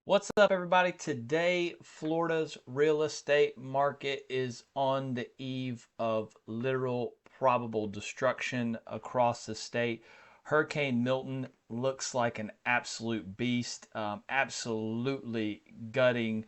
What's up, everybody? Today, Florida's real estate market is on the eve of literal probable destruction across the state. Hurricane Milton looks like an absolute beast, absolutely gutting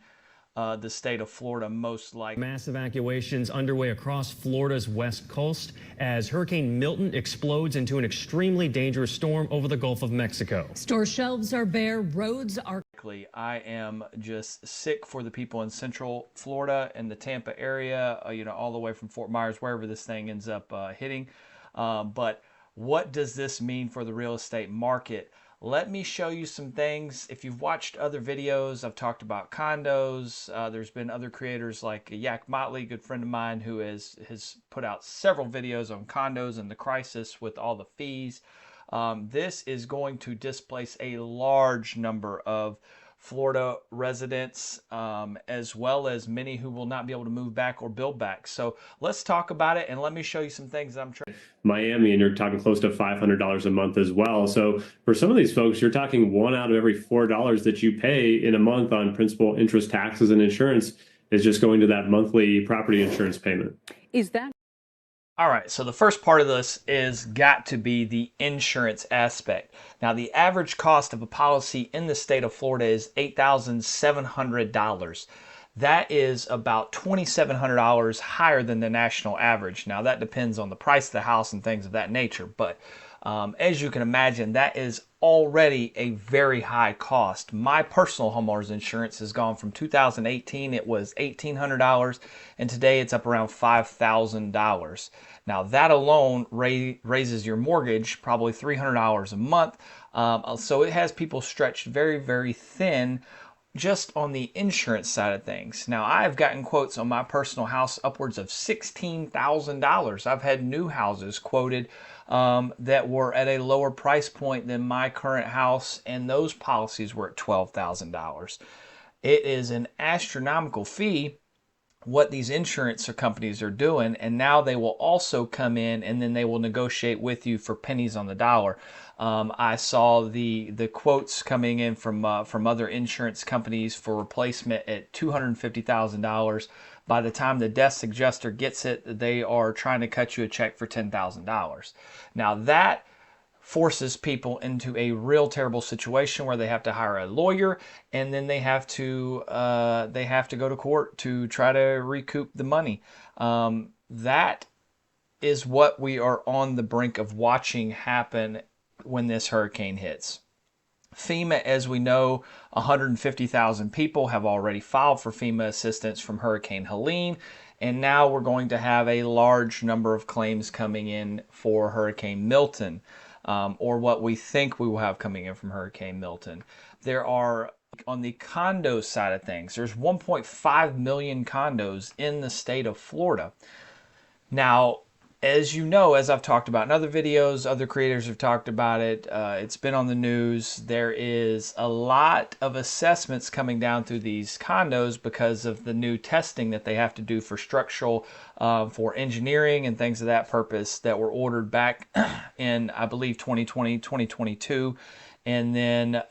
the state of Florida, most likely. Mass evacuations underway across Florida's west coast as Hurricane Milton explodes into an extremely dangerous storm over the Gulf of Mexico. Store shelves are bare, roads are... I am just sick for the people in Central Florida and the Tampa area, all the way from Fort Myers, wherever this thing ends up hitting. But what does this mean for the real estate market? Let me show you some things. If you've watched other videos, I've talked about condos. There's been other creators like Yak Motley, good friend of mine, who has put out several videos on condos and the crisis with all the fees. This is going to displace a large number of Florida residents, as well as many who will not be able to move back or build back. So let's talk about it, and let me show you some things that I'm trying. Miami, and you're talking close to $500 a month as well. So for some of these folks, you're talking one out of every $4 that you pay in a month on principal, interest, taxes, and insurance is just going to that monthly property insurance payment. Is that... All right, so the first part of this is got to be the insurance aspect. Now, the average cost of a policy in the state of Florida is $8,700. That is about $2,700 higher than the national average. Now, that depends on the price of the house and things of that nature, but as you can imagine, that is already a very high cost. My personal homeowner's insurance has gone from 2018, it was $1,800, and today it's up around $5,000. Now that alone raises your mortgage probably $300 a month. So it has people stretched very, very thin just on the insurance side of things. Now, I've gotten quotes on my personal house upwards of $16,000. I've had new houses quoted that were at a lower price point than my current house, and those policies were at $12,000. It is an astronomical fee what these insurance companies are doing, and now they will also come in and then they will negotiate with you for pennies on the dollar. I saw the quotes coming in from other insurance companies for replacement at $250,000. By the time the desk adjuster gets it, they are trying to cut you a check for $10,000. Now that forces people into a real terrible situation where they have to hire a lawyer, and then they have to go to court to try to recoup the money. That is what we are on the brink of watching happen when this hurricane hits. FEMA, as we know, 150,000 people have already filed for FEMA assistance from Hurricane Helene, and now we're going to have a large number of claims coming in for Hurricane Milton. Or what we think we will have coming in from Hurricane Milton. There are, on the condo side of things, there's 1.5 million condos in the state of Florida. Now, as you know, as I've talked about in other videos, other creators have talked about it, it's been on the news, there is a lot of assessments coming down through these condos because of the new testing that they have to do for structural, for engineering and things of that purpose that were ordered back in, I believe, 2020, 2022. And then,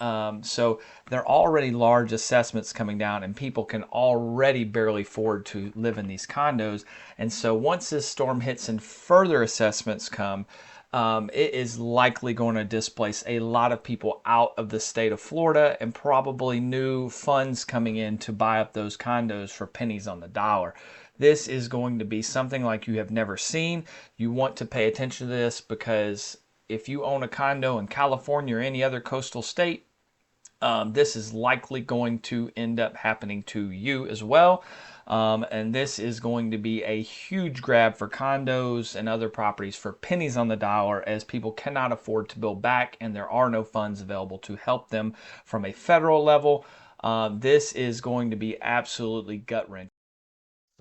so there are already large assessments coming down, and people can already barely afford to live in these condos. And so once this storm hits and further assessments come, it is likely going to displace a lot of people out of the state of Florida, and probably new funds coming in to buy up those condos for pennies on the dollar. This is going to be something like you have never seen. You want to pay attention to this, because if you own a condo in California or any other coastal state, this is likely going to end up happening to you as well. And this is going to be a huge grab for condos and other properties for pennies on the dollar, as people cannot afford to build back and there are no funds available to help them from a federal level. This is going to be absolutely gut-wrenching.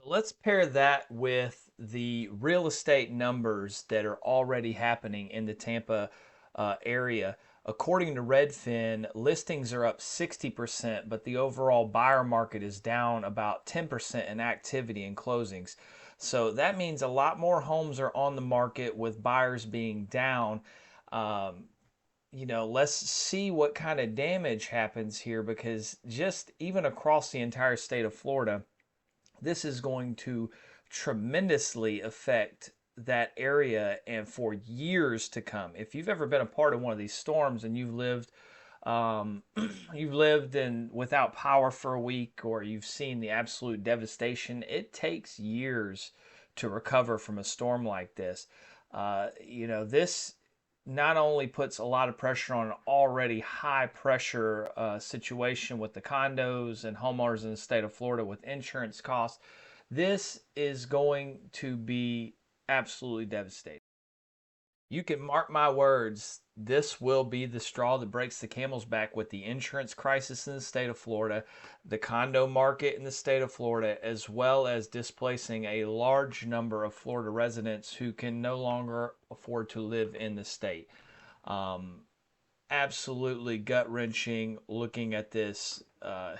So let's pair that with the real estate numbers that are already happening in the Tampa area. According to Redfin, listings are up 60%, but the overall buyer market is down about 10% in activity and closings. So that means a lot more homes are on the market with buyers being down. let's see what kind of damage happens here, because just even across the entire state of Florida, this is going to tremendously affect that area and for years to come. If you've ever been a part of one of these storms and um, you've lived in without power for a week, or you've seen the absolute devastation, it takes years to recover from a storm like this. This not only puts a lot of pressure on an already high pressure situation with the condos and homeowners in the state of Florida with insurance costs. This is going to be absolutely devastating. You can mark my words, this will be the straw that breaks the camel's back with the insurance crisis in the state of Florida, the condo market in the state of Florida, as well as displacing a large number of Florida residents who can no longer afford to live in the state. Um, Absolutely gut wrenching looking at this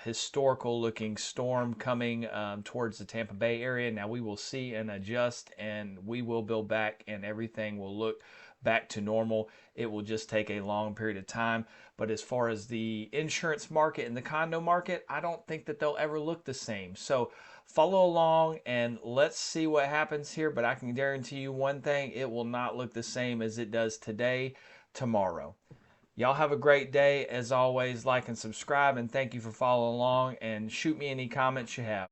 historical looking storm coming towards the Tampa Bay area. Now we will see and adjust, and we will build back, and everything will look back to normal. It will just take a long period of time. But as far as the insurance market and the condo market, I don't think that they'll ever look the same. So follow along and let's see what happens here. But I can guarantee you one thing, it will not look the same as it does today, tomorrow. Y'all have a great day. As always, like and subscribe, and thank you for following along, and shoot me any comments you have.